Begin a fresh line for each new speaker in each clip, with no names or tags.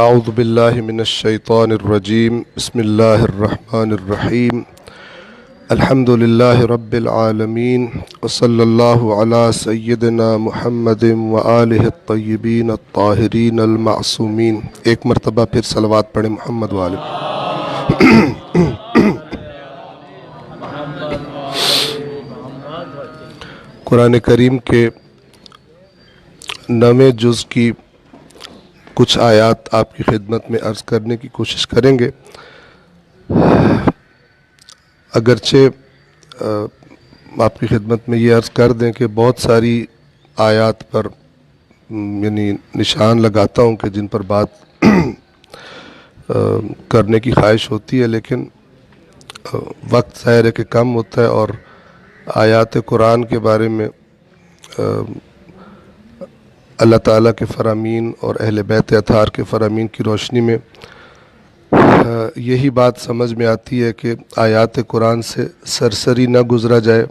اعوذ باللہ من الشیطان الرجیم بسم اللہ الرحمن الرحیم الحمد للہ رب العالمین وصلی اللہ علی سیدنا محمد وآلہ الطیبین الطاہرین المعصومین۔ ایک مرتبہ پھر صلوات پڑھیں محمد والے۔ قرآن کریم کے 9ویں جز کی کچھ آیات آپ کی خدمت میں عرض کرنے کی کوشش کریں گے۔ اگرچہ آپ کی خدمت میں یہ عرض کر دیں کہ بہت ساری آیات پر یعنی نشان لگاتا ہوں کہ جن پر بات کرنے کی خواہش ہوتی ہے، لیکن وقت ظاہر ہے کہ کم ہوتا ہے، اور آیات قرآن کے بارے میں اللہ تعالیٰ کے فرامین اور اہل بیت اطہار کے فرامین کی روشنی میں یہی بات سمجھ میں آتی ہے کہ آیات قرآن سے سرسری نہ گزرا جائے،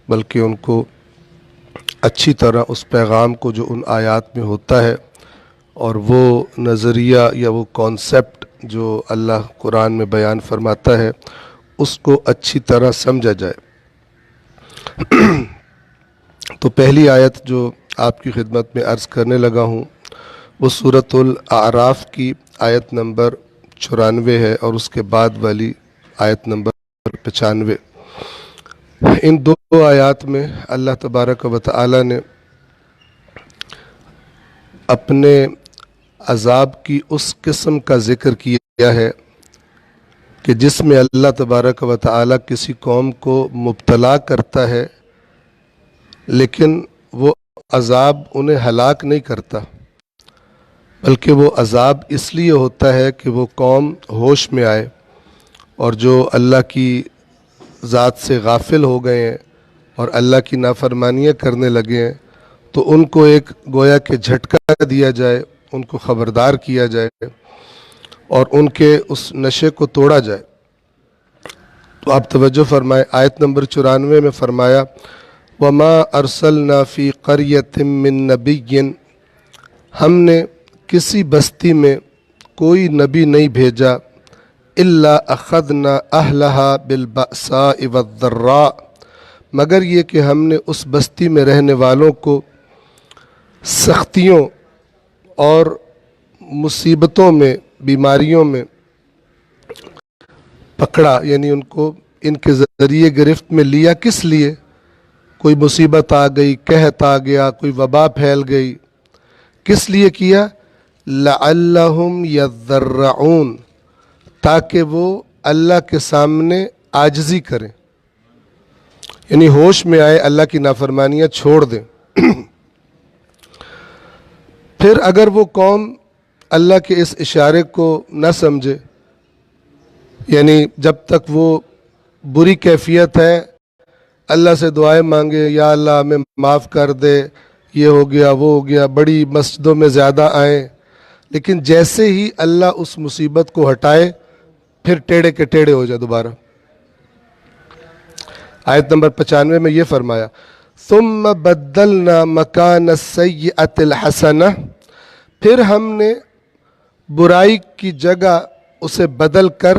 بلکہ ان کو اچھی طرح اس پیغام کو جو ان آیات میں ہوتا ہے اور وہ نظریہ یا وہ کانسیپٹ جو اللہ قرآن میں بیان فرماتا ہے اس کو اچھی طرح سمجھا جائے۔ تو پہلی آیت جو آپ کی خدمت میں عرض کرنے لگا ہوں وہ سورۃ الاعراف کی آیت نمبر 94 ہے، اور اس کے بعد والی آیت نمبر 95۔ ان دو آیات میں اللہ تبارک و تعالی نے اپنے عذاب کی اس قسم کا ذکر کیا ہے کہ جس میں اللہ تبارک و تعالی کسی قوم کو مبتلا کرتا ہے، لیکن وہ عذاب انہیں ہلاک نہیں کرتا، بلکہ وہ عذاب اس لیے ہوتا ہے کہ وہ قوم ہوش میں آئے، اور جو اللہ کی ذات سے غافل ہو گئے ہیں اور اللہ کی نافرمانیاں کرنے لگے ہیں، تو ان کو ایک گویا کہ جھٹکا دیا جائے، ان کو خبردار کیا جائے اور ان کے اس نشے کو توڑا جائے۔ تو آپ توجہ فرمائیں، آیت نمبر 94 میں فرمایا وَمَا أَرْسَلْنَا فِي قَرْيَةٍ مِّن نَبِيٍّ، ہم نے کسی بستی میں کوئی نبی نہیں بھیجا إِلَّا أَخَذْنَا أَهْلَهَا بِالْبَأْسَاءِ وَالضَّرَّاءِ، مگر یہ کہ ہم نے اس بستی میں رہنے والوں کو سختیوں اور مصیبتوں میں، بیماریوں میں پکڑا، یعنی ان کو ان کے ذریعے گرفت میں لیا۔ کس لیے؟ کوئی مصیبت آ گئی، قحط آ گیا، کوئی وبا پھیل گئی، کس لیے کیا؟ لعلہم یضرعون، تاکہ وہ اللہ کے سامنے عاجزی کریں، یعنی ہوش میں آئے، اللہ کی نافرمانیاں چھوڑ دیں۔ پھر اگر وہ قوم اللہ کے اس اشارے کو نہ سمجھے، یعنی جب تک وہ بری کیفیت ہے اللہ سے دعائیں مانگے، یا اللہ ہمیں معاف کر دے، یہ ہو گیا وہ ہو گیا، بڑی مسجدوں میں زیادہ آئیں، لیکن جیسے ہی اللہ اس مصیبت کو ہٹائے پھر ٹیڑے کے ٹیڑے ہو جائے دوبارہ۔ آیت نمبر 95 میں یہ فرمایا ثم بدلنا مکان السیئۃ الحسنہ، پھر ہم نے برائی کی جگہ اسے بدل کر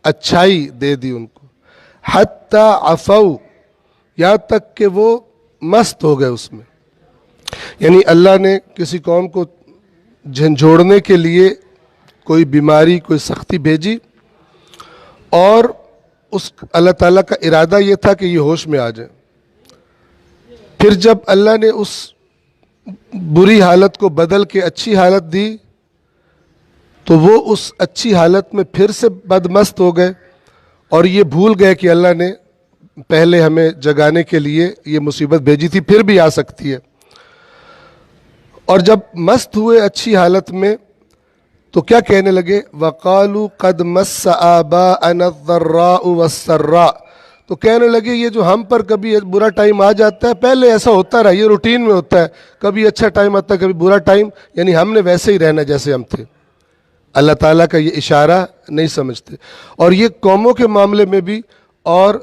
اچھائی دے دی ان کو، حتی عفو، یہاں تک کہ وہ مست ہو گئے اس میں۔ یعنی اللہ نے کسی قوم کو جھنجھوڑنے کے لیے کوئی بیماری، کوئی سختی بھیجی، اور اس اللہ تعالیٰ کا ارادہ یہ تھا کہ یہ ہوش میں آ جائے۔ پھر جب اللہ نے اس بری حالت کو بدل کے اچھی حالت دی تو وہ اس اچھی حالت میں پھر سے بدمست ہو گئے، اور یہ بھول گئے کہ اللہ نے پہلے ہمیں جگانے کے لیے یہ مصیبت بھیجی تھی، پھر بھی آ سکتی ہے۔ اور جب مست ہوئے اچھی حالت میں تو کیا کہنے لگے؟ وَقَالُوا قَدْ مَسَّ آبَاءَنَا الضَّرَّاءُ وَالسَّرَّاءُ، تو کہنے لگے یہ جو ہم پر کبھی برا ٹائم آ جاتا ہے، پہلے ایسا ہوتا رہا، یہ روٹین میں ہوتا ہے، کبھی اچھا ٹائم آتا ہے کبھی برا ٹائم، یعنی ہم نے ویسے ہی رہنا جیسے ہم تھے۔ اللہ تعالیٰ کا یہ اشارہ نہیں سمجھتے، اور یہ قوموں کے معاملے میں بھی اور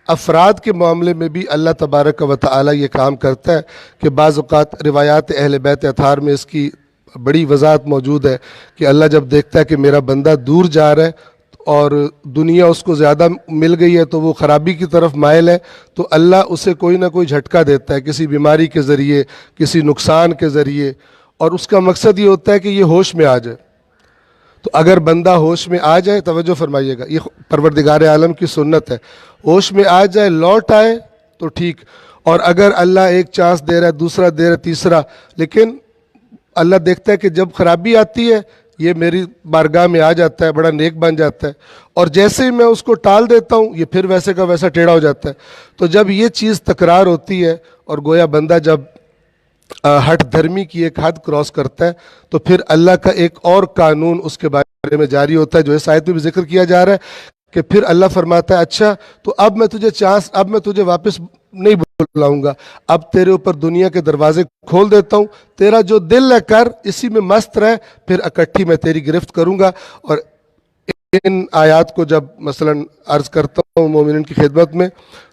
افراد کے معاملے میں بھی اللہ تبارک و تعالی یہ کام کرتا ہے کہ بعض اوقات روایات اہل بیت اطہار میں اس کی بڑی وضاحت موجود ہے کہ اللہ جب دیکھتا ہے کہ میرا بندہ دور جا رہا ہے اور دنیا اس کو زیادہ مل گئی ہے تو وہ خرابی کی طرف مائل ہے، تو اللہ اسے کوئی نہ کوئی جھٹکا دیتا ہے کسی بیماری کے ذریعے، کسی نقصان کے ذریعے، اور اس کا مقصد یہ ہوتا ہے کہ یہ ہوش میں آ جائے۔ تو اگر بندہ ہوش میں آ جائے، توجہ فرمائیے گا، یہ پروردگار عالم کی سنت ہے، ہوش میں آ جائے، لوٹ آئے تو ٹھیک، اور اگر اللہ ایک چانس دے رہا ہے، دوسرا دے رہا ہے، تیسرا، لیکن اللہ دیکھتا ہے کہ جب خرابی آتی ہے یہ میری بارگاہ میں آ جاتا ہے، بڑا نیک بن جاتا ہے، اور جیسے ہی میں اس کو ٹال دیتا ہوں یہ پھر ویسے کا ویسا ٹیڑھا ہو جاتا ہے۔ تو جب یہ چیز تکرار ہوتی ہے اور گویا بندہ جب ہٹ دھرمی کی ایک حد کراس کرتا ہے تو پھر اللہ کا ایک اور قانون اس کے بارے میں جاری ہوتا ہے، جو اس آیت میں بھی ذکر کیا جا رہا ہے کہ پھر اللہ فرماتا ہے اچھا تو اب میں تجھے واپس نہیں بلاؤں گا، اب تیرے اوپر دنیا کے دروازے کھول دیتا ہوں، تیرا جو دل ہے کر، اسی میں مست رہ، پھر اکٹھی میں تیری گرفت کروں گا۔ اور ان آیات کو جب مثلا عرض کرتا ہوں مومنین کی خدمت میں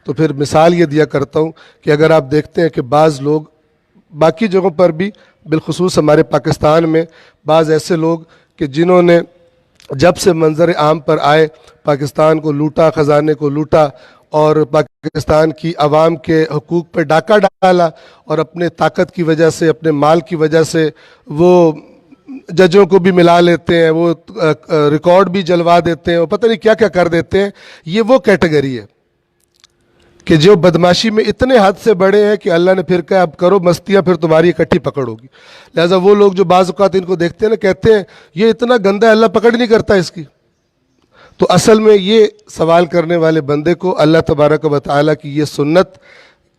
تو پھر مثال یہ دیا کرتا ہوں کہ اگر آپ دیکھتے ہیں کہ بعض لوگ باقی جگہوں پر بھی، بالخصوص ہمارے پاکستان میں بعض ایسے لوگ کہ جنہوں نے جب سے منظر عام پر آئے پاکستان کو لوٹا، خزانے کو لوٹا، اور پاکستان کی عوام کے حقوق پہ ڈاکہ ڈالا، اور اپنے طاقت کی وجہ سے، اپنے مال کی وجہ سے وہ ججوں کو بھی ملا لیتے ہیں، وہ ریکارڈ بھی جلوا دیتے ہیں، وہ پتہ نہیں کیا کیا کر دیتے ہیں۔ یہ وہ کیٹیگری ہے کہ جو بدماشی میں اتنے حد سے بڑے ہیں کہ اللہ نے پھر کہا اب کرو مستیاں، پھر تمہاری اکٹھی پکڑ ہوگی۔ لہٰذا وہ لوگ جو بعض اوقات ان کو دیکھتے ہیں نا، کہتے ہیں یہ اتنا گندا ہے، اللہ پکڑ نہیں کرتا اس کی۔ تو اصل میں یہ سوال کرنے والے بندے کو اللہ تبارک و تعالیٰ کی یہ سنت،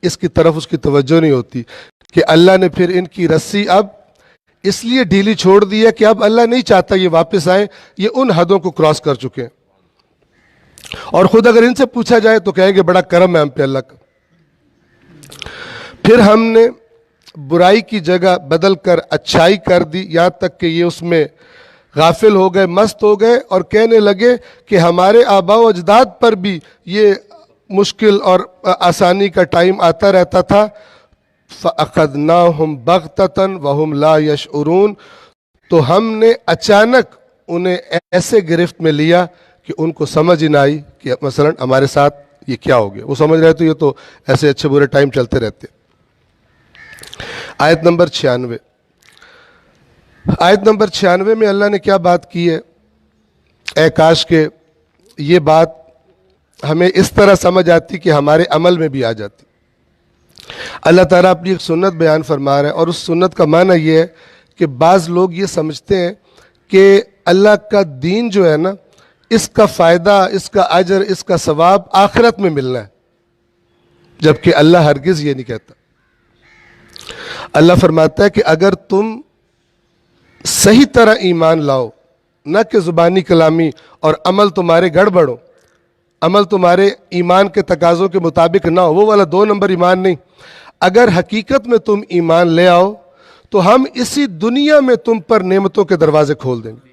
اس کی طرف اس کی توجہ نہیں ہوتی کہ اللہ نے پھر ان کی رسی اب اس لیے ڈھیلی چھوڑ دی ہے کہ اب اللہ نہیں چاہتا یہ واپس آئیں، یہ ان حدوں کو کراس کر چکے ہیں۔ اور خود اگر ان سے پوچھا جائے تو کہیں گے بڑا کرم ہے ہم پہ اللہ کا۔ پھر ہم نے برائی کی جگہ بدل کر اچھائی کر دی، یہاں تک کہ یہ اس میں غافل ہو گئے، مست ہو گئے، اور کہنے لگے کہ ہمارے آباء و اجداد پر بھی یہ مشکل اور آسانی کا ٹائم آتا رہتا تھا۔ فَأَخَذْنَاهُمْ بَغْتَةً وَهُمْ لَا يَشْعُرُونَ، تو ہم نے اچانک انہیں ایسے گرفت میں لیا کہ ان کو سمجھ ہی نہ آئی کہ مثلا ہمارے ساتھ یہ کیا ہو گیا۔ وہ سمجھ رہے تو یہ تو ایسے اچھے برے ٹائم چلتے رہتے۔ آیت نمبر 96، آیت نمبر 96 میں اللہ نے کیا بات کی ہے؟ اے کاش کہ یہ بات ہمیں اس طرح سمجھ آتی کہ ہمارے عمل میں بھی آ جاتی۔ اللہ تعالیٰ اپنی ایک سنت بیان فرما رہا ہے، اور اس سنت کا معنی یہ ہے کہ بعض لوگ یہ سمجھتے ہیں کہ اللہ کا دین جو ہے نا، اس کا فائدہ، اس کا اجر، اس کا ثواب آخرت میں ملنا ہے، جبکہ اللہ ہرگز یہ نہیں کہتا۔ اللہ فرماتا ہے کہ اگر تم صحیح طرح ایمان لاؤ، نہ کہ زبانی کلامی، اور عمل تمہارے گڑبڑ ہو، عمل تمہارے ایمان کے تقاضوں کے مطابق نہ ہو، وہ والا 2 نمبر ایمان نہیں، اگر حقیقت میں تم ایمان لے آؤ تو ہم اسی دنیا میں تم پر نعمتوں کے دروازے کھول دیں گے،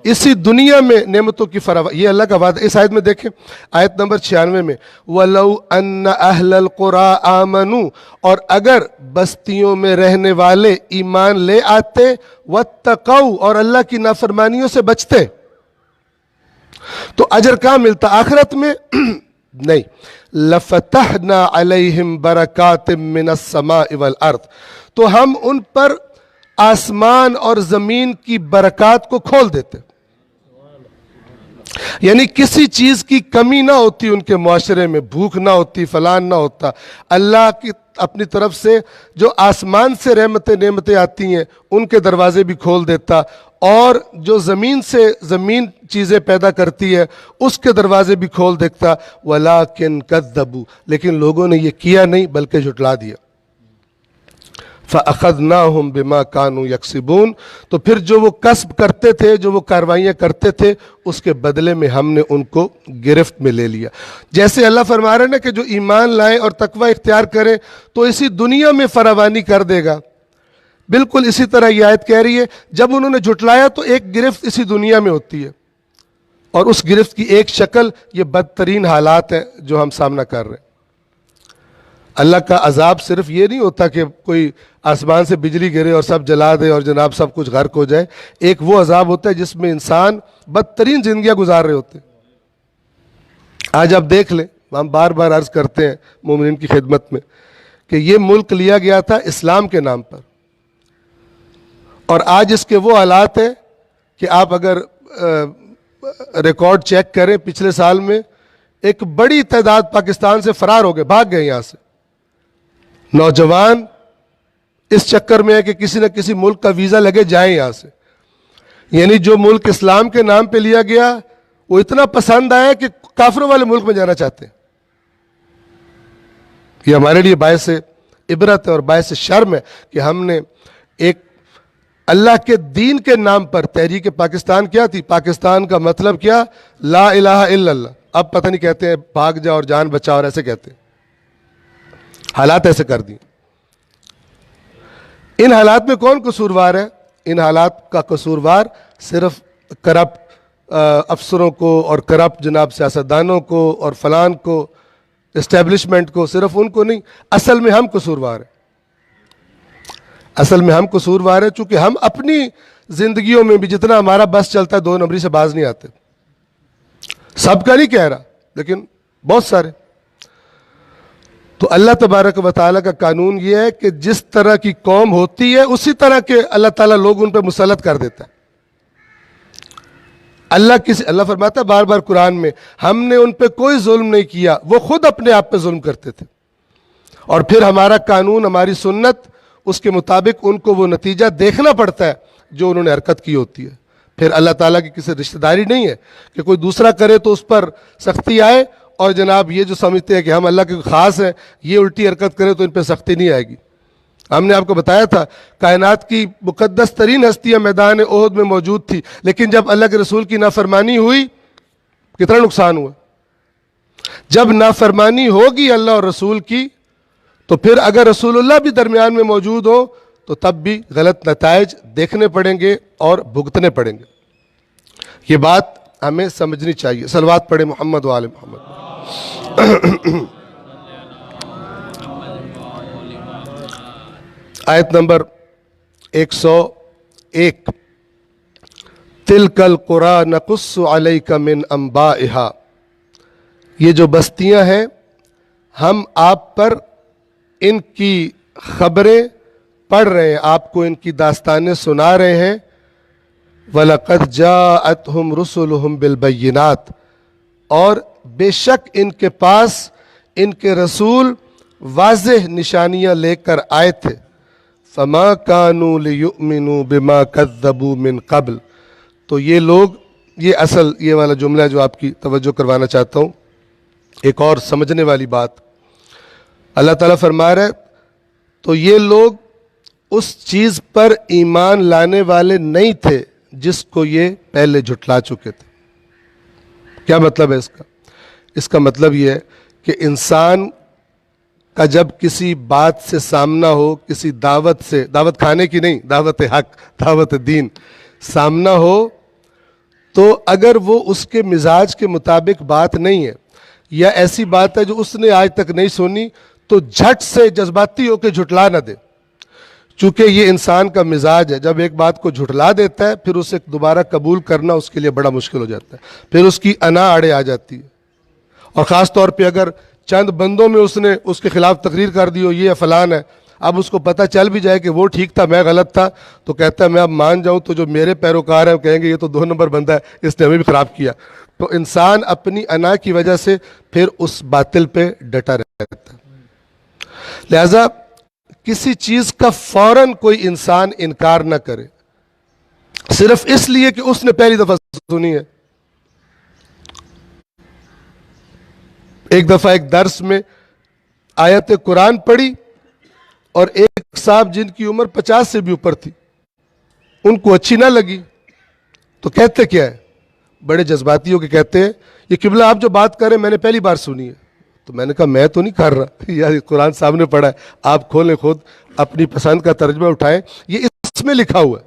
اسی دنیا میں نعمتوں کی فراوانی۔ یہ اللہ کا وعدہ۔ اس آیت میں دیکھیں، آیت نمبر 96 میں وَلَوْ أَنَّ أَهْلَ الْقُرَىٰ آمَنُوا، اور اگر بستیوں میں رہنے والے ایمان لے آتے، وَاتَّقَوْا، اور اللہ کی نافرمانیوں سے بچتے، تو اجر کہاں ملتا؟ آخرت میں نہیں۔ لَفَتَحْنَا عَلَيْهِمْ بَرَكَاتٍ مِّنَ السَّمَاءِ وَالْأَرْضِ، تو ہم ان پر آسمان اور زمین کی برکات کو کھول دیتے، یعنی کسی چیز کی کمی نہ ہوتی ان کے معاشرے میں، بھوک نہ ہوتی، فلان نہ ہوتا۔ اللہ کی اپنی طرف سے جو آسمان سے نعمتیں آتی ہیں ان کے دروازے بھی کھول دیتا، اور جو زمین سے زمین چیزیں پیدا کرتی ہے اس کے دروازے بھی کھول دیتا۔ وَلَٰكِن كَذَّبُوا، لیکن لوگوں نے یہ کیا نہیں بلکہ جھٹلا دیا۔ فَأَخَذْنَاهُمْ بِمَا كَانُوا يَكْسِبُونَ، تو پھر جو وہ کسب کرتے تھے، جو وہ کاروائیاں کرتے تھے، اس کے بدلے میں ہم نے ان کو گرفت میں لے لیا۔ جیسے اللہ فرما رہے ہیں نا کہ جو ایمان لائیں اور تقوی اختیار کریں تو اسی دنیا میں فراوانی کر دے گا، بالکل اسی طرح یہ آیت کہہ رہی ہے جب انہوں نے جھٹلایا تو ایک گرفت اسی دنیا میں ہوتی ہے، اور اس گرفت کی ایک شکل یہ بدترین حالات ہیں جو ہم سامنا کر رہے ہیں۔ اللہ کا عذاب صرف یہ نہیں ہوتا کہ کوئی آسمان سے بجلی گرے اور سب جلا دے اور جناب سب کچھ غرق ہو جائے. ایک وہ عذاب ہوتا ہے جس میں انسان بدترین زندگیاں گزار رہے ہوتے ہیں. آج آپ دیکھ لیں, ہم بار بار عرض کرتے ہیں مومنین کی خدمت میں کہ یہ ملک لیا گیا تھا اسلام کے نام پر, اور آج اس کے وہ حالات ہیں کہ آپ اگر ریکارڈ چیک کریں پچھلے سال میں ایک بڑی تعداد پاکستان سے فرار ہو گئے, بھاگ گئے یہاں سے. نوجوان اس چکر میں ہے کہ کسی نہ کسی ملک کا ویزا لگے جائیں یہاں سے. یعنی جو ملک اسلام کے نام پہ لیا گیا وہ اتنا پسند آیا کہ کافروں والے ملک میں جانا چاہتے ہیں. یہ ہمارے لیے باعث عبرت ہے اور باعث شرم ہے کہ ہم نے ایک اللہ کے دین کے نام پر تحریک پاکستان کیا تھی. پاکستان کا مطلب کیا؟ لا الہ الا اللہ. اب پتہ نہیں کہتے ہیں بھاگ جا اور جان بچا اور ایسے کہتے ہیں. حالات ایسے کر دی. ان حالات میں کون قصوروار ہے؟ ان حالات کا قصوروار صرف کرپٹ افسروں کو اور کرپٹ جناب سیاستدانوں کو اور فلان کو, اسٹیبلشمنٹ کو, صرف ان کو نہیں, اصل میں ہم قصوروار ہیں. اصل میں ہم قصوروار ہیں چونکہ ہم اپنی زندگیوں میں بھی جتنا ہمارا بس چلتا ہے 2 نمبری سے باز نہیں آتے. سب کا نہیں کہہ رہا لیکن بہت سارے. تو اللہ تبارک و تعالیٰ کا قانون یہ ہے کہ جس طرح کی قوم ہوتی ہے اسی طرح کے اللہ تعالیٰ لوگ ان پہ مسلط کر دیتا ہے. اللہ فرماتا ہے بار بار قرآن میں, ہم نے ان پہ کوئی ظلم نہیں کیا, وہ خود اپنے آپ پہ ظلم کرتے تھے. اور پھر ہمارا قانون, ہماری سنت, اس کے مطابق ان کو وہ نتیجہ دیکھنا پڑتا ہے جو انہوں نے حرکت کی ہوتی ہے. پھر اللہ تعالیٰ کی کسی رشتہ داری نہیں ہے کہ کوئی دوسرا کرے تو اس پر سختی آئے, اور جناب یہ جو سمجھتے ہیں کہ ہم اللہ کے خاص ہیں یہ الٹی حرکت کرے تو ان پہ سختی نہیں آئے گی. ہم نے آپ کو بتایا تھا کائنات کی مقدس ترین ہستیاں میدان احد میں موجود تھی, لیکن جب اللہ کے رسول کی نافرمانی ہوئی کتنا نقصان ہوا. جب نافرمانی ہوگی اللہ اور رسول کی تو پھر اگر رسول اللہ بھی درمیان میں موجود ہو تو تب بھی غلط نتائج دیکھنے پڑیں گے اور بھگتنے پڑیں گے. یہ بات ہمیں سمجھنی چاہیے. صلوات پڑھے محمد و آل محمد. آیت نمبر 101, تِلْكَ الْقُرَىٰ نَقُصُّ عَلَيْكَ مِنْ أَنْبَائِهَا. یہ جو بستیاں ہیں ہم آپ پر ان کی خبریں پڑھ رہے ہیں, آپ کو ان کی داستانیں سنا رہے ہیں. وَلَقَدْ جَاءَتْهُمْ رُسُلُهُمْ بِالْبَيِّنَاتِ, اور بے شک ان کے پاس ان کے رسول واضح نشانیاں لے کر آئے تھے. فَمَا كَانُوا لِيُؤْمِنُوا بِمَا كَذَّبُوا مِن قَبْلِ. تو یہ لوگ, یہ والا جملہ ہے جو آپ کی توجہ کروانا چاہتا ہوں, ایک اور سمجھنے والی بات. اللہ تعالیٰ فرما رہا ہے تو یہ لوگ اس چیز پر ایمان لانے والے نہیں تھے جس کو یہ پہلے جھٹلا چکے تھے. کیا مطلب ہے اس کا؟ اس کا مطلب یہ ہے کہ انسان کا جب کسی بات سے سامنا ہو, کسی دعوت سے, دعوت کھانے کی نہیں, دعوت حق, دعوت دین سامنا ہو, تو اگر وہ اس کے مزاج کے مطابق بات نہیں ہے یا ایسی بات ہے جو اس نے آج تک نہیں سنی, تو جھٹ سے جذباتی ہو کے جھٹلا نہ دے. چونکہ یہ انسان کا مزاج ہے, جب ایک بات کو جھٹلا دیتا ہے پھر اسے دوبارہ قبول کرنا اس کے لیے بڑا مشکل ہو جاتا ہے, پھر اس کی انا آڑے آ جاتی ہے. اور خاص طور پہ اگر چند بندوں میں اس نے اس کے خلاف تقریر کر دی ہو یہ فلان ہے, اب اس کو پتہ چل بھی جائے کہ وہ ٹھیک تھا میں غلط تھا, تو کہتا ہے میں اب مان جاؤں تو جو میرے پیروکار ہیں وہ کہیں گے یہ تو 2 نمبر بندہ ہے, اس نے ہمیں بھی خراب کیا. تو انسان اپنی انا کی وجہ سے پھر اس باطل پہ ڈٹا رہتا ہے. لہذا کسی چیز کا فوراً کوئی انسان انکار نہ کرے صرف اس لیے کہ اس نے پہلی دفعہ سنی ہے. ایک دفعہ ایک درس میں آیت قرآن پڑھی اور ایک صاحب جن کی عمر 50 سے بھی اوپر تھی, ان کو اچھی نہ لگی تو کہتے کیا ہے, بڑے جذباتی ہو کے کہتے ہیں یہ قبلہ آپ جو بات کر رہے ہیں میں نے پہلی بار سنی ہے. تو میں نے کہا میں تو نہیں کر رہا, یا قرآن سامنے پڑھا ہے, آپ کھولیں خود اپنی پسند کا ترجمہ اٹھائیں, یہ اس میں لکھا ہوا ہے.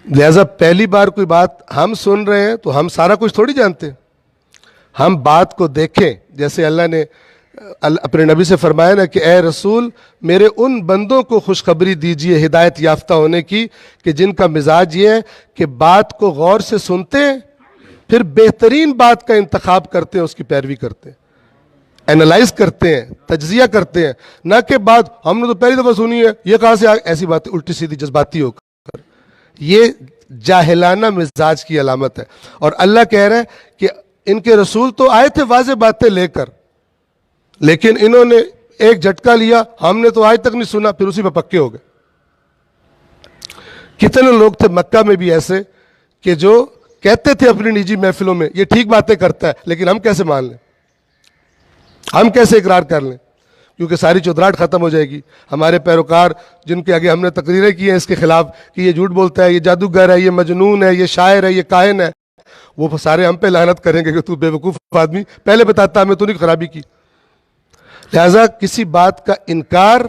لہذا پہلی بار کوئی بات ہم سن رہے ہیں تو ہم سارا کچھ تھوڑی جانتے ہیں. ہم بات کو دیکھیں، جیسے اللہ نے اپنے نبی سے فرمایا نا کہ اے رسول میرے ان بندوں کو خوشخبری دیجئے ہدایت یافتہ ہونے کی کہ جن کا مزاج یہ ہے کہ بات کو غور سے سنتے ہیں، پھر بہترین بات کا انتخاب کرتے ہیں، اس کی پیروی کرتے ہیں، اینالائز کرتے ہیں، تجزیہ کرتے ہیں، نہ کہ بات ہم نے تو پہلی دفعہ سنی ہے، یہ کہاں سے ایسی باتیں الٹی سیدھی جذباتی ہو کر، یہ جاہلانہ مزاج کی علامت ہے۔ اور اللہ کہہ رہا ہے کہ ان کے رسول تو آئے تھے واضح باتیں لے کر، لیکن انہوں نے ایک جھٹکا لیا، ہم نے تو آج تک نہیں سنا، پھر اسی پہ پکے ہو گئے۔ کتنے لوگ تھے مکہ میں بھی ایسے کہ جو کہتے تھے اپنی نجی محفلوں میں یہ ٹھیک باتیں کرتا ہے، لیکن ہم کیسے مان لیں، ہم کیسے اقرار کر لیں، کیونکہ ساری چودراہٹ ختم ہو جائے گی۔ ہمارے پیروکار جن کے آگے ہم نے تقریریں کی ہیں اس کے خلاف کہ یہ جھوٹ بولتا ہے، یہ جادوگر ہے، یہ مجنون ہے، یہ شاعر ہے، یہ کاہن ہے، وہ سارے ہم پہ لعنت کریں گے کہ تو بے وقوف آدمی، پہلے بتاتا ہمیں تو نہیں خرابی کی۔ لہذا کسی بات کا انکار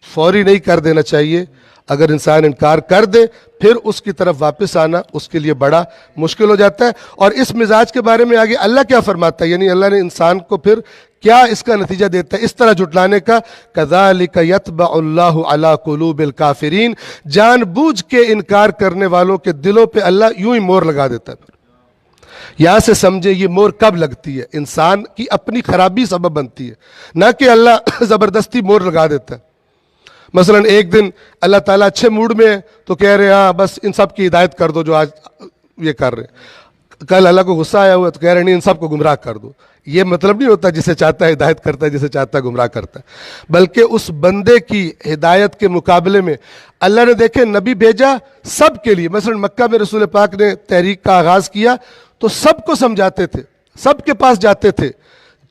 فوری نہیں کر دینا چاہیے، اگر انسان انکار کر دے پھر اس کی طرف واپس آنا اس کے لیے بڑا مشکل ہو جاتا ہے۔ اور اس مزاج کے بارے میں آگے اللہ کیا فرماتا ہے، یعنی اللہ نے انسان کو پھر کیا اس کا نتیجہ دیتا ہے اس طرح جھٹلانے کا، كَذَلِكَ يَطْبَعُ اللَّهُ عَلَى قُلُوبِ الْكَافِرِينَ، جان بوجھ کے انکار کرنے والوں کے دلوں پہ اللہ یوں ہی مور لگا دیتا ہے۔ یہاں سے سمجھے یہ مور کب لگتی ہے، انسان کی اپنی خرابی سبب بنتی ہے، نہ کہ اللہ زبردستی مور لگا دیتا ہے۔ مثلا ایک دن اللہ تعالیٰ اچھے موڈ میں ہے تو کہہ رہے ہیں ہاں بس ان سب کی ہدایت کر دو جو آج یہ کر رہے ہیں، کل اللہ کو غصہ آیا ہوا ہے تو کہہ رہے ہیں نہیں ان سب کو گمراہ کر دو۔ یہ مطلب نہیں ہوتا جسے چاہتا ہے ہدایت کرتا ہے، جسے چاہتا ہے گمراہ کرتا ہے، بلکہ اس بندے کی ہدایت کے مقابلے میں اللہ نے دیکھے نبی بھیجا سب کے لیے۔ مثلا مکہ میں رسول پاک نے تحریک کا آغاز کیا تو سب کو سمجھاتے تھے، سب کے پاس جاتے تھے،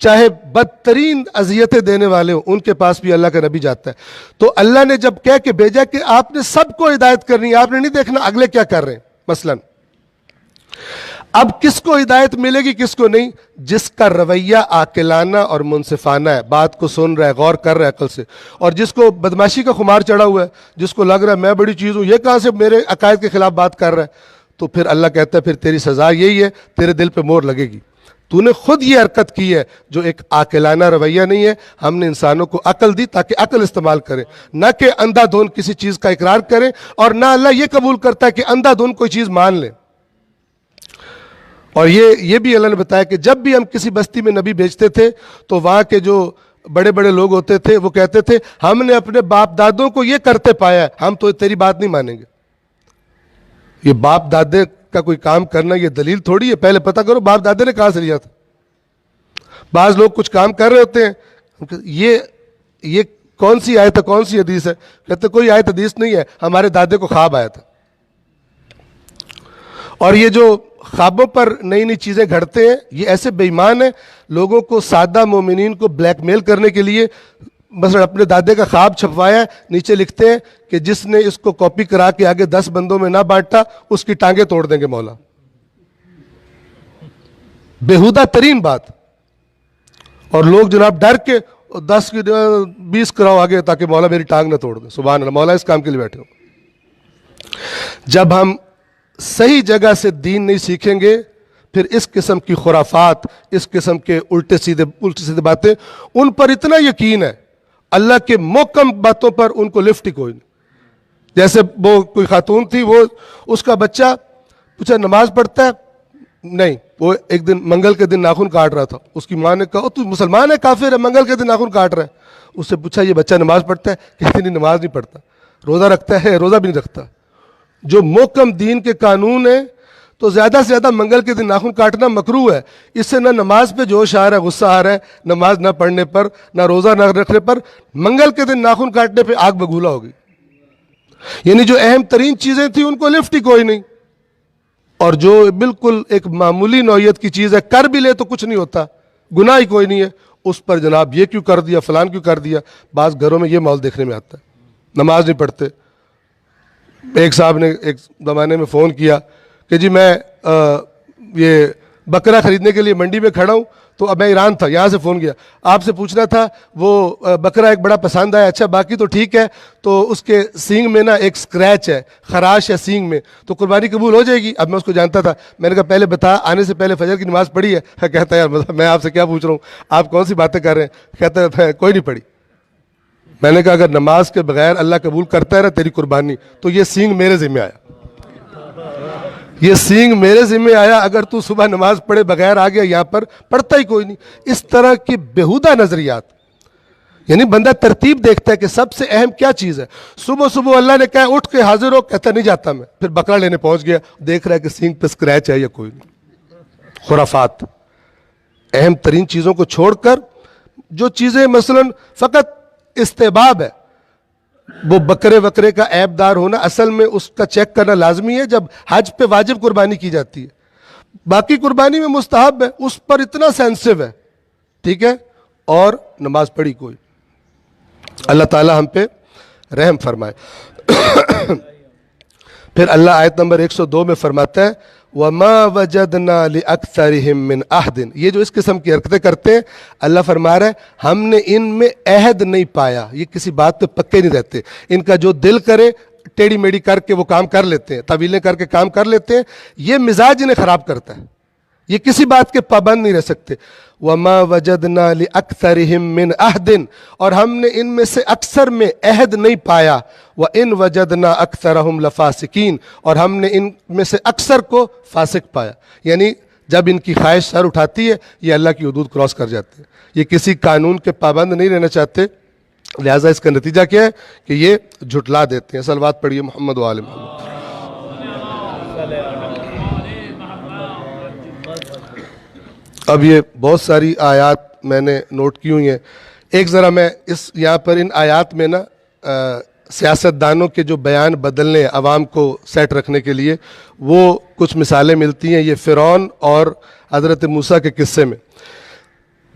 چاہے بدترین اذیتیں دینے والے ہوں ان کے پاس بھی اللہ کا نبی جاتا ہے۔ تو اللہ نے جب کہہ کے بھیجا کہ آپ نے سب کو ہدایت کرنی ہے، آپ نے نہیں دیکھنا اگلے کیا کر رہے ہیں۔ مثلا اب کس کو ہدایت ملے گی کس کو نہیں، جس کا رویہ عاقلانہ اور منصفانہ ہے، بات کو سن رہا ہے، غور کر رہا ہے عقل سے، اور جس کو بدماشی کا خمار چڑھا ہوا ہے، جس کو لگ رہا ہے میں بڑی چیز ہوں، یہ کہاں سے میرے عقائد کے خلاف بات کر رہا ہے، تو پھر اللہ کہتا ہے پھر تیری سزا یہی ہے، تیرے دل پہ مور لگے گی، تو نے خود یہ حرکت کی ہے جو ایک عاقلانہ رویہ نہیں ہے۔ ہم نے انسانوں کو عقل دی تاکہ عقل استعمال کرے، نہ کہ اندھا دھند کسی چیز کا اقرار کرے، اور نہ اللہ یہ قبول کرتا ہے کہ اندھا دھند کوئی چیز مان لے۔ اور یہ بھی اللہ نے بتایا کہ جب بھی ہم کسی بستی میں نبی بھیجتے تھے تو وہاں کے جو بڑے بڑے لوگ ہوتے تھے وہ کہتے تھے ہم نے اپنے باپ دادوں کو یہ کرتے پایا ہے، ہم تو تیری بات نہیں مانیں گے۔ یہ باپ دادے کا کوئی کام کرنا یہ دلیل تھوڑی ہے، پہلے پتہ کرو باپ دادے نے کہاں سے لیا تھا۔ بعض لوگ کچھ کام کر رہے ہوتے ہیں، یہ کون سی آیت ہے، کون سی حدیث ہے، کہتے کوئی آیت حدیث نہیں ہے، ہمارے دادے کو خواب آیا تھا۔ اور یہ جو خوابوں پر نئی نئی چیزیں گھڑتے ہیں یہ ایسے بے ایمان ہیں، لوگوں کو سادہ مومنین کو بلیک میل کرنے کے لیے مثلا اپنے دادے کا خواب چھپوایا، نیچے لکھتے ہیں کہ جس نے اس کو کاپی کرا کے آگے 10 بندوں میں نہ بانٹا اس کی ٹانگیں توڑ دیں گے مولا۔ بےہودہ ترین بات، اور لوگ جناب ڈر کے 10 کی 20 کراؤ آگے تاکہ مولا میری ٹانگ نہ توڑ دے۔ سبحان اللہ، مولا اس کام کے لیے بیٹھے ہو۔ جب ہم صحیح جگہ سے دین نہیں سیکھیں گے پھر اس قسم کی خرافات، اس قسم کے الٹے سیدھے باتیں ان پر اتنا یقین ہے، اللہ کے محکم باتوں پر ان کو لفٹ ہی کوئی نہیں۔ جیسے وہ کوئی خاتون تھی، وہ اس کا بچہ پوچھا نماز پڑھتا ہے؟ نہیں۔ وہ ایک دن منگل کے دن ناخن کاٹ رہا تھا، اس کی ماں نے کہا تو مسلمان ہے کافر ہے، منگل کے دن ناخن کاٹ رہا ہے؟ اس سے پوچھا یہ بچہ نماز پڑھتا ہے؟ کہتی نہیں نماز نہیں پڑھتا۔ روزہ رکھتا ہے؟ روزہ بھی نہیں رکھتا۔ جو محکم دین کے قانون ہے تو زیادہ سے زیادہ منگل کے دن ناخن کاٹنا مکروہ ہے، اس سے نہ نماز پہ جوش آ رہا ہے، غصہ آ رہا ہے، نماز نہ پڑھنے پر، نہ روزہ نہ رکھنے پر، منگل کے دن ناخن کاٹنے پہ آگ بگولا ہوگی۔ یعنی جو اہم ترین چیزیں تھیں ان کو لفٹ ہی کوئی نہیں، اور جو بالکل ایک معمولی نوعیت کی چیز ہے کر بھی لے تو کچھ نہیں ہوتا، گناہ ہی کوئی نہیں ہے، اس پر جناب یہ کیوں کر دیا، فلان کیوں کر دیا۔ بعض گھروں میں یہ ماحول دیکھنے میں آتا ہے، نماز نہیں پڑھتے۔ ایک صاحب نے ایک زمانے میں فون کیا کہ جی میں یہ بکرا خریدنے کے لیے منڈی میں کھڑا ہوں، تو اب میں ایران تھا, یہاں سے فون کیا, آپ سے پوچھنا تھا وہ بکرا ایک بڑا پسند آیا, اچھا باقی تو ٹھیک ہے, تو اس کے سینگ میں نا ایک اسکریچ ہے, خراش ہے سینگ میں, تو قربانی قبول ہو جائے گی؟ اب میں اس کو جانتا تھا, میں نے کہا پہلے بتا, آنے سے پہلے فجر کی نماز پڑھی ہے؟ کہتا ہے یار میں آپ سے کیا پوچھ رہا ہوں, آپ کون سی باتیں کر رہے ہیں؟ کہتا ہے کوئی نہیں پڑھی. میں نے کہا اگر نماز کے بغیر اللہ قبول کرتا ہے نا تیری قربانی, تو یہ سینگ میرے ذمہ آیا, یہ سینگ میرے ذمہ آیا. اگر تو صبح نماز پڑھے بغیر آ گیا یہاں پر, پڑھتا ہی کوئی نہیں. اس طرح کی بیہودہ نظریات, یعنی بندہ ترتیب دیکھتا ہے کہ سب سے اہم کیا چیز ہے. صبح صبح اللہ نے کہا اٹھ کے حاضر ہو, کہتا نہیں جاتا میں, پھر بکرا لینے پہنچ گیا, دیکھ رہا ہے کہ سینگ پہ اسکریچ ہے یا کوئی نہیں. خرافات. اہم ترین چیزوں کو چھوڑ کر جو چیزیں مثلا فقط استحباب ہے, وہ بکرے وکرے کا عیب دار ہونا, اصل میں اس کا چیک کرنا لازمی ہے جب حج پہ واجب قربانی کی جاتی ہے. باقی قربانی میں مستحب ہے, اس پر اتنا سینسٹیو ہے, ٹھیک ہے, اور نماز پڑھی کوئی. اللہ تعالی ہم پہ رحم فرمائے. پھر اللہ آیت نمبر 102 میں فرماتا ہے وَمَا وَجَدْنَا لِأَكْثَرِهِم مِّنْ عَهْدٍ. یہ جو اس قسم کی حرکتیں کرتے ہیں, اللہ فرما رہا ہے ہم نے ان میں عہد نہیں پایا. یہ کسی بات پہ پکے نہیں رہتے, ان کا جو دل کرے ٹیڑھی میڑھی کر کے وہ کام کر لیتے ہیں, طویلیں کر کے کام کر لیتے ہیں. یہ مزاج انہیں خراب کرتا ہے, یہ کسی بات کے پابند نہیں رہ سکتے. وَمَا وَجَدْنَا لِأَكْثَرِهِم مِّنْ عَهْدٍ, اور ہم نے ان میں سے اکثر میں عہد نہیں پایا. وَإِنْ وَجَدْنَا أَكْثَرَهُمْ لَفَاسِقِينَ, اور ہم نے ان میں سے اکثر کو فاسق پایا. یعنی جب ان کی خواہش سر اٹھاتی ہے یہ اللہ کی حدود کراس کر جاتے ہیں, یہ کسی قانون کے پابند نہیں رہنا چاہتے. لہٰذا اس کا نتیجہ کیا ہے کہ یہ جھٹلا دیتے ہیں. صلوات پڑھیے محمد و آل محمد. اب یہ بہت ساری آیات میں نے نوٹ کی ہوئی ہیں. ایک ذرا میں اس یہاں پر ان آیات میں نا سیاستدانوں کے جو بیان بدلنے عوام کو سیٹ رکھنے کے لیے, وہ کچھ مثالیں ملتی ہیں. یہ فرعون اور حضرت موسیٰ کے قصے میں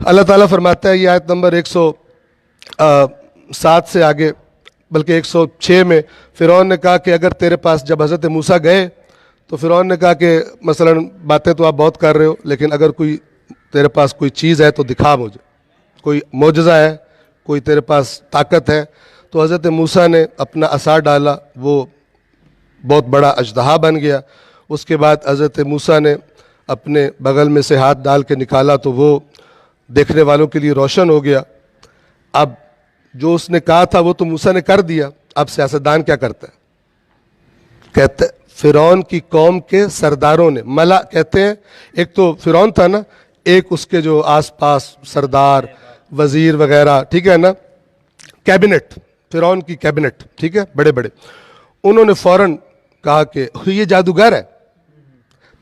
اللہ تعالیٰ فرماتا ہے, یہ آیت نمبر 107 سے آگے بلکہ 106 میں, فرعون نے کہا کہ اگر تیرے پاس, جب حضرت موسیٰ گئے تو فرعون نے کہا کہ مثلا باتیں تو آپ بہت کر رہے ہو, لیکن اگر کوئی تیرے پاس کوئی چیز ہے تو دکھا مجھے, کوئی معجزہ ہے, کوئی تیرے پاس طاقت ہے. تو حضرت موسیٰ نے اپنا عصا ڈالا, وہ بہت بڑا اژدہا بن گیا. اس کے بعد حضرت موسیٰ نے اپنے بغل میں سے ہاتھ ڈال کے نکالا تو وہ دیکھنے والوں کے لیے روشن ہو گیا. اب جو اس نے کہا تھا وہ تو موسیٰ نے کر دیا, اب سیاستدان کیا کرتا ہے؟ کہتے فرعون کی قوم کے سرداروں نے, ملا کہتے ہیں, ایک تو فرعون تھا نا, ایک اس کے جو آس پاس سردار وزیر وغیرہ, ٹھیک ہے نا, کیبنٹ, فرعون کی کیبنٹ, ٹھیک ہے, بڑے بڑے, انہوں نے فوراً کہا کہ یہ جادوگر ہے,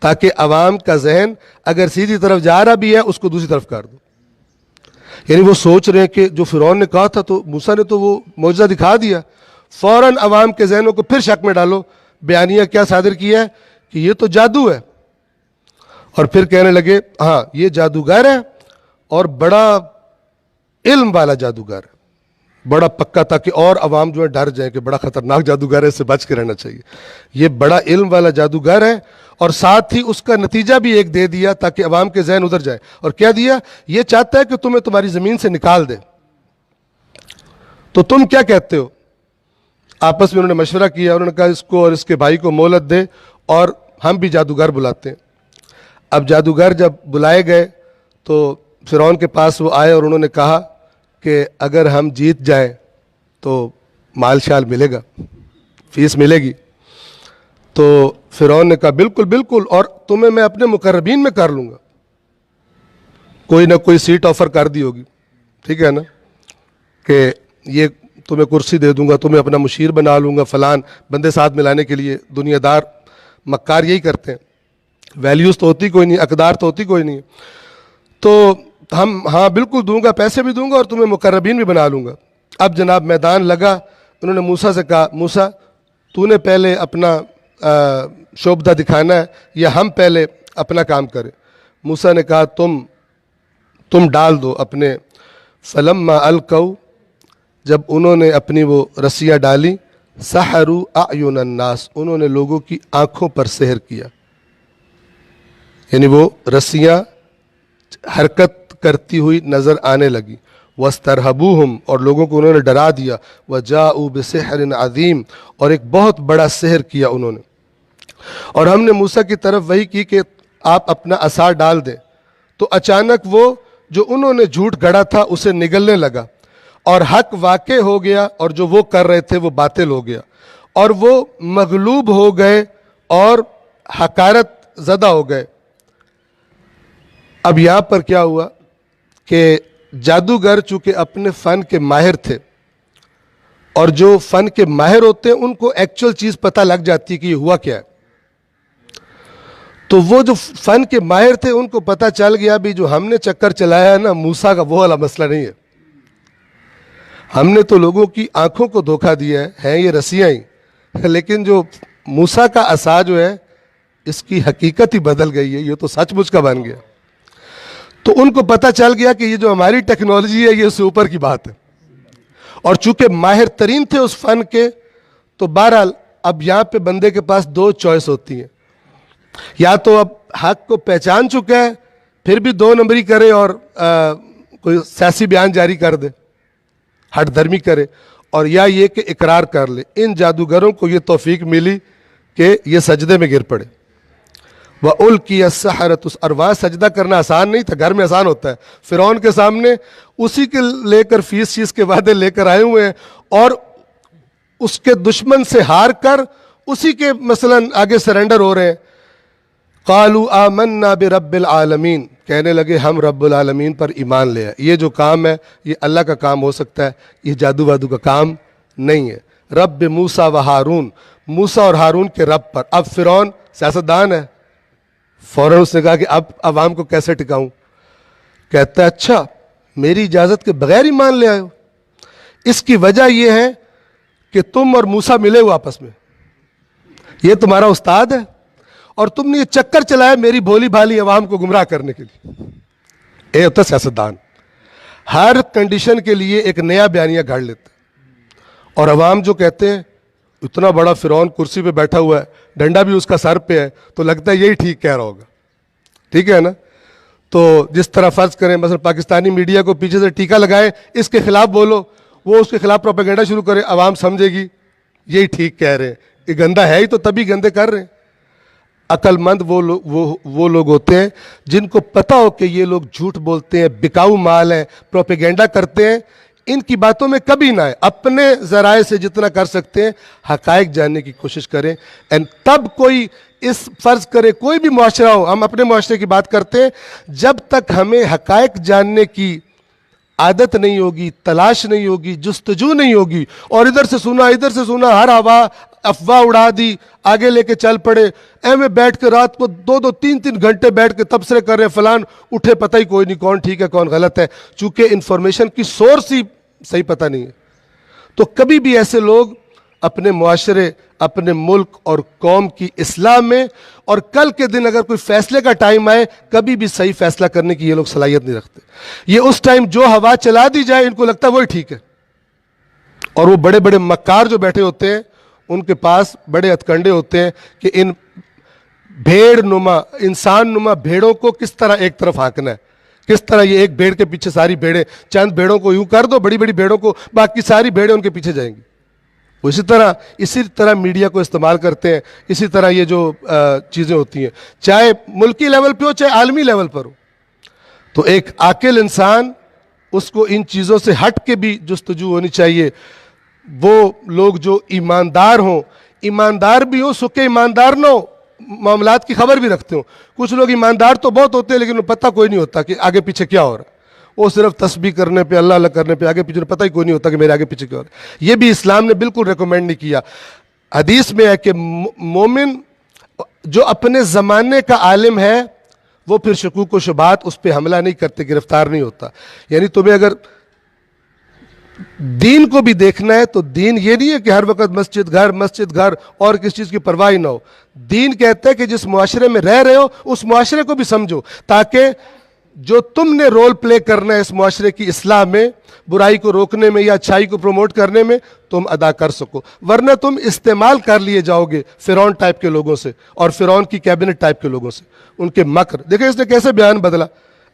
تاکہ عوام کا ذہن اگر سیدھی طرف جا رہا بھی ہے اس کو دوسری طرف کر دو. یعنی وہ سوچ رہے ہیں کہ جو فرعون نے کہا تھا تو موسیٰ نے تو وہ معجزہ دکھا دیا, فوراً عوام کے ذہنوں کو پھر شک میں ڈالو. بیانیہ کیا صادر کیا ہے کہ یہ تو جادو ہے, اور پھر کہنے لگے ہاں یہ جادوگر ہے اور بڑا علم والا جادوگر ہے, بڑا پکا, تاکہ اور عوام جو ہے ڈر جائیں کہ بڑا خطرناک جادوگر ہے, اس سے بچ کے رہنا چاہیے. یہ بڑا علم والا جادوگر ہے, اور ساتھ ہی اس کا نتیجہ بھی ایک دے دیا تاکہ عوام کے ذہن ادھر جائے. اور کیا دیا؟ یہ چاہتا ہے کہ تمہیں تمہاری زمین سے نکال دے. تو تم کیا کہتے ہو؟ آپس میں انہوں نے مشورہ کیا, انہوں نے کہا اس کو اور اس کے بھائی کو مہلت دے, اور ہم بھی جادوگر بلاتے ہیں. اب جادوگر جب بلائے گئے تو فرعون کے پاس وہ آئے, اور انہوں نے کہا کہ اگر ہم جیت جائیں تو مال شال ملے گا, فیس ملے گی. تو فرعون نے کہا بالکل بالکل, اور تمہیں میں اپنے مقربین میں کر لوں گا, کوئی نہ کوئی سیٹ آفر کر دی ہوگی, ٹھیک ہے نا, کہ یہ تمہیں کرسی دے دوں گا, تمہیں اپنا مشیر بنا لوں گا, فلان بندے ساتھ ملانے کے لیے. دنیا دار مکار یہی کرتے ہیں, ویلیوز تو ہوتی کوئی نہیں, اقدار تو ہوتی کوئی نہیں. تو ہم ہاں بالکل دوں گا, پیسے بھی دوں گا اور تمہیں مقربین بھی بنا لوں گا. اب جناب میدان لگا, انہوں نے موسیٰ سے کہا موسیٰ تو نے پہلے اپنا شعبدہ دکھانا ہے یا ہم پہلے اپنا کام کریں؟ موسیٰ نے کہا تم ڈال دو اپنے. فلما القوا, جب انہوں نے اپنی وہ رسیاں ڈالی, سحروا اعین الناس, انہوں نے لوگوں کی آنکھوں پر سحر کیا. یعنی وہ رسیاں حرکت کرتی ہوئی نظر آنے لگی. وَاسْتَرْهَبُوهُمْ اور لوگوں کو انہوں نے ڈرا دیا. وَجَاءُوا بِسِحْرٍ عَظِيمٍ اور ایک بہت بڑا سحر کیا انہوں نے. اور ہم نے موسیٰ کی طرف وحی کی کہ آپ اپنا عصا ڈال دیں. تو اچانک وہ جو انہوں نے جھوٹ گھڑا تھا اسے نگلنے لگا اور حق واقع ہو گیا, اور جو وہ کر رہے تھے وہ باطل ہو گیا, اور وہ مغلوب ہو گئے اور حقارت زدہ ہو گئے. اب یہاں پر کیا ہوا کہ جادوگر چونکہ اپنے فن کے ماہر تھے, اور جو فن کے ماہر ہوتے ہیں ان کو ایکچوئل چیز پتہ لگ جاتی ہے کہ یہ ہوا کیا ہے. تو وہ جو فن کے ماہر تھے ان کو پتہ چل گیا بھی جو ہم نے چکر چلایا ہے نا موسیٰ کا وہ والا مسئلہ نہیں ہے. ہم نے تو لوگوں کی آنکھوں کو دھوکہ دیا ہے یہ رسیاں ہی, لیکن جو موسیٰ کا عصا جو ہے اس کی حقیقت ہی بدل گئی ہے, یہ تو سچ مچ کا بن گیا. تو ان کو پتہ چل گیا کہ یہ جو ہماری ٹیکنالوجی ہے یہ اس سے اوپر کی بات ہے, اور چونکہ ماہر ترین تھے اس فن کے, تو بہرحال اب یہاں پہ بندے کے پاس دو چوائس ہوتی ہیں. یا تو اب حق کو پہچان چکا ہے پھر بھی دو نمبری کرے اور کوئی سیاسی بیان جاری کر دے, ہٹ دھرمی کرے, اور یا یہ کہ اقرار کر لے. ان جادوگروں کو یہ توفیق ملی کہ یہ سجدے میں گر پڑے. وَأُلْقِيَ السَّحَرَةُ اور وہاں سجدہ کرنا آسان نہیں تھا, گھر میں آسان ہوتا ہے. فرعون کے سامنے اسی کے لے کر فیس چیز کے وعدے لے کر آئے ہوئے ہیں, اور اس کے دشمن سے ہار کر اسی کے مثلا آگے سرنڈر ہو رہے ہیں. قَالُوا آمَنَّا بِرَبِّ الْعَالَمِينَ کہنے لگے ہم رب العالمین پر ایمان لے آئے. یہ جو کام ہے یہ اللہ کا کام ہو سکتا ہے, یہ جادو وادو کا کام نہیں ہے. رب موسیٰ و ہارون, موسیٰ اور ہارون کے رب پر. اب فرعون سیاستدان ہے, فوراً اس نے کہا کہ اب عوام کو کیسے ٹکاؤں. کہتا ہے اچھا میری اجازت کے بغیر ایمان لے آئے ہو. اس کی وجہ یہ ہے کہ تم اور موسیٰ ملے ہو آپس میں, یہ تمہارا استاد ہے, اور تم نے یہ چکر چلایا میری بھولی بھالی عوام کو گمراہ کرنے کے لیے. اے ہوتا سیاستدان, ہر کنڈیشن کے لیے ایک نیا بیانیہ گھڑ لیتا ہے. اور عوام جو کہتے ہیں اتنا بڑا فرعون کرسی پہ بیٹھا ہوا ہے, ڈنڈا بھی اس کا سر پہ ہے, تو لگتا ہے یہی ٹھیک کہہ رہا ہوگا. ٹھیک ہے نا. تو جس طرح فرض کریں مثلا پاکستانی میڈیا کو پیچھے سے ٹیکا لگائے, اس کے خلاف بولو, وہ اس کے خلاف پروپیگنڈا شروع کرے, عوام سمجھے گی یہی ٹھیک کہہ رہے ہیں. یہ گندا ہے ہی تو تبھی گندے کر رہے ہیں. عقل مند وہ لوگ ہوتے ہیں جن کو پتہ ہو کہ یہ لوگ جھوٹ بولتے ہیں, بکاؤ مال ہیں, پروپیگنڈا کرتے ہیں. ان کی باتوں میں کبھی نہ آئے, اپنے ذرائع سے جتنا کر سکتے ہیں حقائق جاننے کی کوشش کریں. اینڈ تب کوئی اس فرض کرے کوئی بھی معاشرہ ہو, ہم اپنے معاشرے کی بات کرتے ہیں, جب تک ہمیں حقائق جاننے کی عادت نہیں ہوگی, تلاش نہیں ہوگی, جستجو نہیں ہوگی, اور ادھر سے سنا ہر ہوا افواہ اڑا دی, آگے لے کے چل پڑے, میں بیٹھ کے رات کو 2-3 گھنٹے بیٹھ کے تبصرے کر رہے ہیں, فلان اٹھے پتہ ہی کوئی نہیں کون ٹھیک ہے کون غلط ہے, چونکہ انفارمیشن کی سورس ہی صحیح پتہ نہیں ہے. تو کبھی بھی ایسے لوگ اپنے معاشرے, اپنے ملک اور قوم کی اصلاح میں, اور کل کے دن اگر کوئی فیصلے کا ٹائم آئے, کبھی بھی صحیح فیصلہ کرنے کی یہ لوگ صلاحیت نہیں رکھتے. یہ اس ٹائم جو ہوا چلا دی جائے ان کو لگتا ہے وہی ٹھیک ہے. اور وہ بڑے بڑے مکار جو بیٹھے ہوتے ہیں ان کے پاس بڑے ہتھکنڈے ہوتے ہیں کہ ان بھیڑ نما, انسان نما بھیڑوں کو کس طرح ایک طرف ہانکنا ہے, کس طرح یہ ایک بھیڑ کے پیچھے ساری بھیڑیں, چند بھیڑوں کو یوں کر دو, بڑی بڑی بھیڑوں کو, باقی ساری بھیڑیں ان کے پیچھے جائیں گی. وہ اسی طرح میڈیا کو استعمال کرتے ہیں, اسی طرح یہ جو چیزیں ہوتی ہیں, چاہے ملکی لیول پہ ہو چاہے عالمی لیول پر ہو. تو ایک عاقل انسان اس کو ان چیزوں سے ہٹ کے بھی جستجو ہونی چاہیے. وہ لوگ جو ایماندار ہوں, ایماندار بھی ہوں, سکے ایماندار نہ ہو, معاملات کی خبر بھی رکھتے ہوں. کچھ لوگ ایماندار تو بہت ہوتے ہیں لیکن انہیں پتہ کوئی نہیں ہوتا کہ آگے پیچھے کیا ہو رہا ہے. وہ صرف تسبیح کرنے پہ, اللہ اللہ کرنے پہ, آگے پیچھے پتہ ہی کوئی نہیں ہوتا کہ میرے آگے پیچھے کیا ہو رہا ہے. یہ بھی اسلام نے بالکل ریکمینڈ نہیں کیا. حدیث میں ہے کہ مومن جو اپنے زمانے کا عالم ہے وہ پھر شکوک و شبہات اس پہ حملہ نہیں کرتے, گرفتار نہیں ہوتا. یعنی تمہیں اگر دین کو بھی دیکھنا ہے تو دین یہ نہیں ہے کہ ہر وقت مسجد گھر اور کس چیز کی پرواہ نہ ہو. دین کہتا ہے کہ جس معاشرے میں رہ رہے ہو اس معاشرے کو بھی سمجھو, تاکہ جو تم نے رول پلے کرنا ہے اس معاشرے کی اصلاح میں, برائی کو روکنے میں یا اچھائی کو پروموٹ کرنے میں, تم ادا کر سکو. ورنہ تم استعمال کر لیے جاؤ گے فرعون ٹائپ کے لوگوں سے اور فرعون کی کیبنٹ ٹائپ کے لوگوں سے, ان کے مکر. دیکھیں اس نے کیسے بیان بدلا.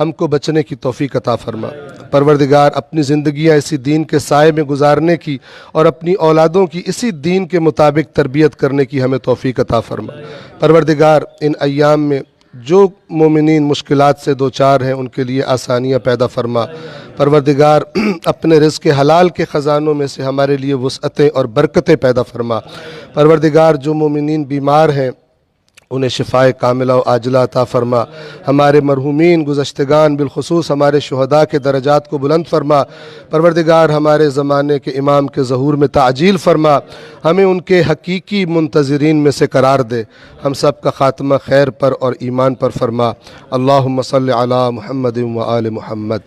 ہم کو بچنے کی توفیق عطا فرما۔ پروردگار اپنی زندگیاں اسی دین کے سائے میں گزارنے کی اور اپنی اولادوں کی اسی دین کے مطابق تربیت کرنے کی ہمیں توفیق عطا فرما۔ پروردگار ان ایام میں جو مومنین مشکلات سے دوچار ہیں ان کے لیے آسانیاں پیدا فرما۔ پروردگار اپنے رزق حلال کے خزانوں میں سے ہمارے لیے وسعتیں اور برکتیں پیدا فرما۔ پروردگار جو مومنین بیمار ہیں انہیں شفائے کاملہ و عاجلہ عطا فرما۔ ہمارے مرحومین گزشتگان بالخصوص ہمارے شہداء کے درجات کو بلند فرما۔ پروردگار ہمارے زمانے کے امام کے ظہور میں تعجیل فرما، ہمیں ان کے حقیقی منتظرین میں سے قرار دے، ہم سب کا خاتمہ خیر پر اور ایمان پر فرما۔ اللہم صلی علی محمد و آل محمد۔